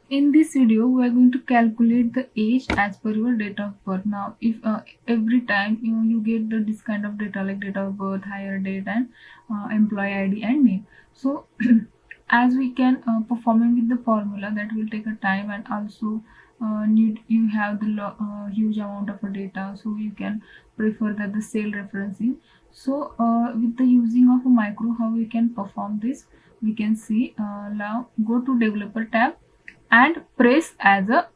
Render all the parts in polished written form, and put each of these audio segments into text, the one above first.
In this video, we are going to calculate the age as per your date of birth. Now, if every time you get this kind of data like date of birth, hire date, and employee ID and name. So, as we can performing with the formula, that will take a time, and also you have the huge amount of data, so you can prefer that the cell referencing. So, with the using of a micro, how we can perform this, we can see. Now, go to developer tab and press as a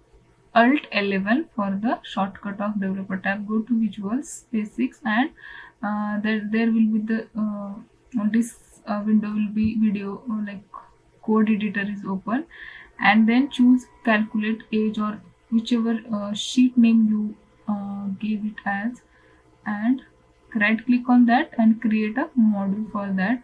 Alt 11 for the shortcut of developer tab. Go to visuals basics, and there will be the this window will be video like code editor is open, and then choose calculate age or whichever sheet name you gave it as, and right click on that and create a module for that.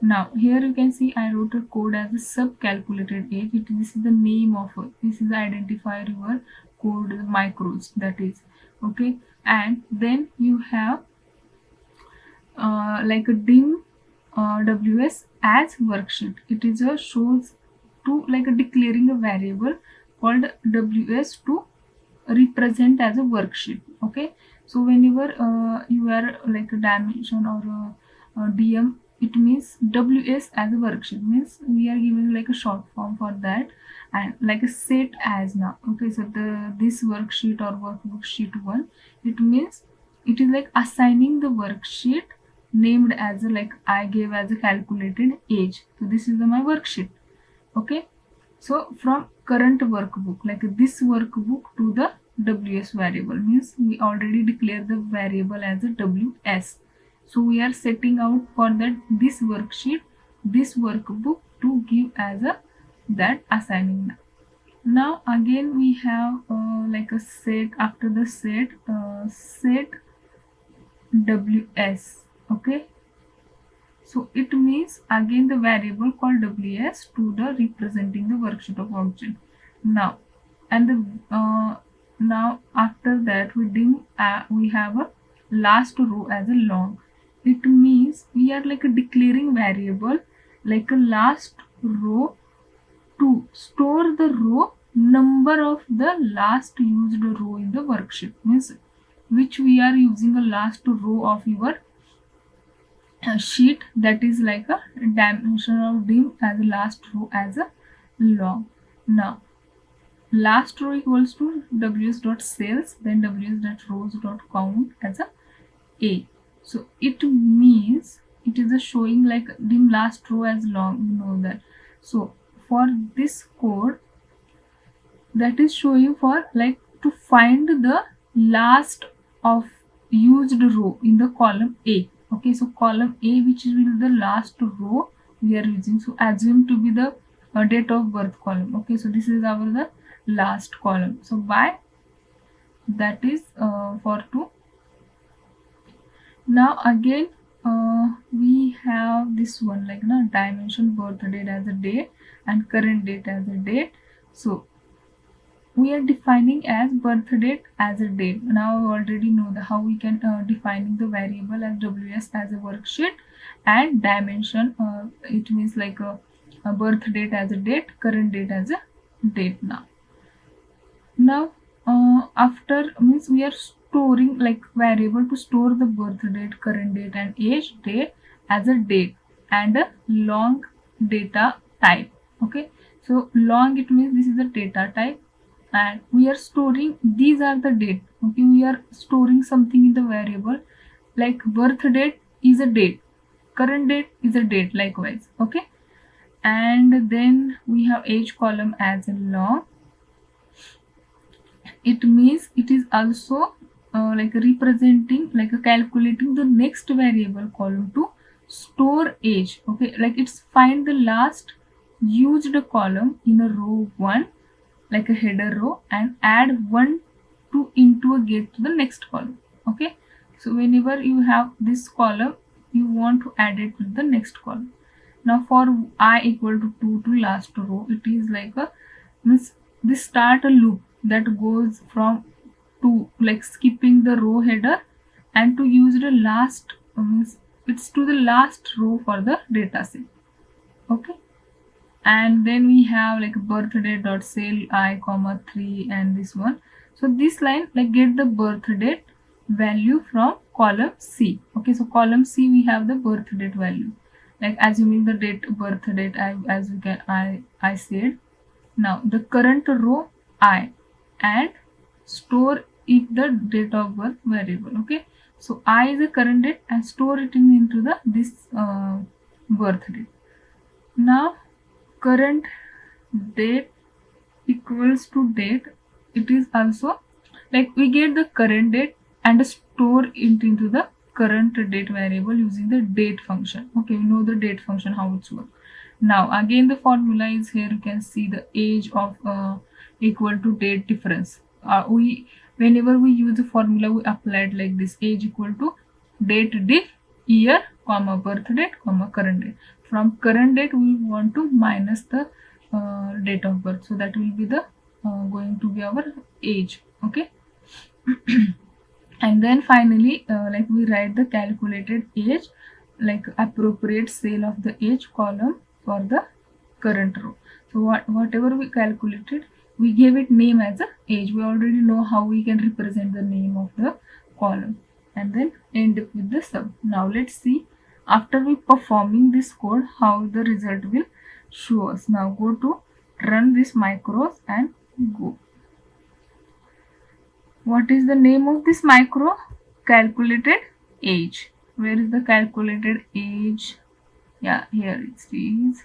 Now here you can see I wrote a code as a sub calculated age. This is the name of it. This is the identifier your code micros, that is okay. And then you have like a dim ws as worksheet. It is a shows to like a declaring a variable called ws to represent as a worksheet. Okay, so whenever you are like a dimension or a dm, it means ws as a worksheet, means we are giving like a short form for that, and like a set as now. Okay, so this worksheet or workbook sheet 1, it means it is like assigning the worksheet named as a, like I gave as a calculated age. So this is my worksheet. Okay, so from current workbook, like this workbook to the ws variable, means we already declare the variable as a ws. So we are setting out for that this worksheet, this workbook to give as a that assigning. Now again we have like a set after the set set ws. Okay, so it means again the variable called ws to the representing the worksheet of object. Now and the now after that we have a last row as a long. It means we are like a declaring variable like a last row to store the row number of the last used row in the worksheet, means which we are using a last row of your sheet, that is like a dimension of dim as a last row as a long. Now last row equals to ws dot cells, then ws dot rows dot count as a. So it means it is a showing like dim last row as long, you know that. So for this code, that is showing for like to find the last of used row in the column A. Okay, so column A, which will the last row we are using. So assume to be the date of birth column. Okay, so this is our the last column. So by that is for 2. Now again we have this one like dimension birth date as a date and current date as a date. So we are defining as birth date as a date. Now we already know the how we can defining the variable as ws as a worksheet, and dimension it means like a birth date as a date, current date as a date. Now after means we are storing like variable to store the birth date, current date and age day as a date and a long data type. Okay, so long, it means this is the data type, and we are storing these are the date. Okay, we are storing something in the variable like birth date is a date, current date is a date likewise. Okay, and then we have age column as a long. It means it is also like representing like a calculating the next variable column to store age. Okay, like it's find the last used column in a row 1 like a header row and add 1 to into a get to the next column. Okay, so whenever you have this column, you want to add it with the next column. Now for I equal to 2 to last row, it is like a means this start a loop that goes from to like skipping the row header and to use the last means it's to the last row for the data set. Okay, and then we have like birthday dot cell I comma 3 and this one. So this line like get the birth date value from column C. Okay, so column C we have the birth date value, like assuming the birth date as we can I said. Now the current row I, and store if the date of birth variable. Okay, so I is the current date and store it into the this birth date. Now current date equals to date, it is also like we get the current date and store it into the current date variable using the date function. Okay, we know the date function how it's work. Now again the formula is here, you can see the age of equal to date difference. We whenever we use the formula we applied like this, age equal to date diff year comma birth date comma current date. From current date we want to minus the date of birth, so that will be the going to be our age. Okay. And then finally like we write the calculated age, like appropriate cell of the age column for the current row. So whatever we calculated, we gave it name as a age. We already know how we can represent the name of the column, and then end up with the sum. Now let's see after we performing this code how the result will show us. Now go to run this macros and go. What is the name of this macro? Calculated age. Where is the calculated age? Yeah, here it is.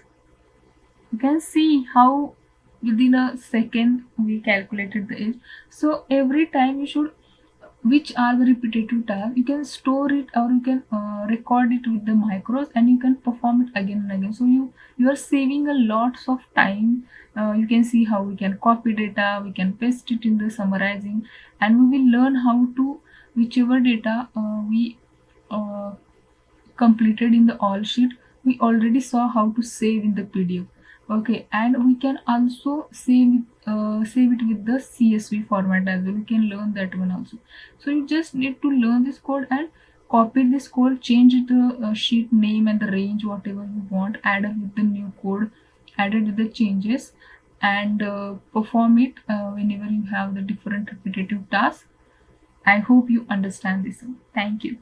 You can see how within a second we calculated the age. So every time you should, which are the repetitive tasks, you can store it or you can record it with the macros, and you can perform it again and again. So you are saving a lots of time. You can see how we can copy data, we can paste it in the summarizing, and we will learn how to whichever data we completed in the all sheet, we already saw how to save in the PDF. Okay, and we can also save it with the CSV format as well. We can learn that one also. So you just need to learn this code and copy this code, change the sheet name and the range whatever you want, add it with the new code, add it with the changes, and perform it whenever you have the different repetitive tasks. I hope you understand this one. Thank you.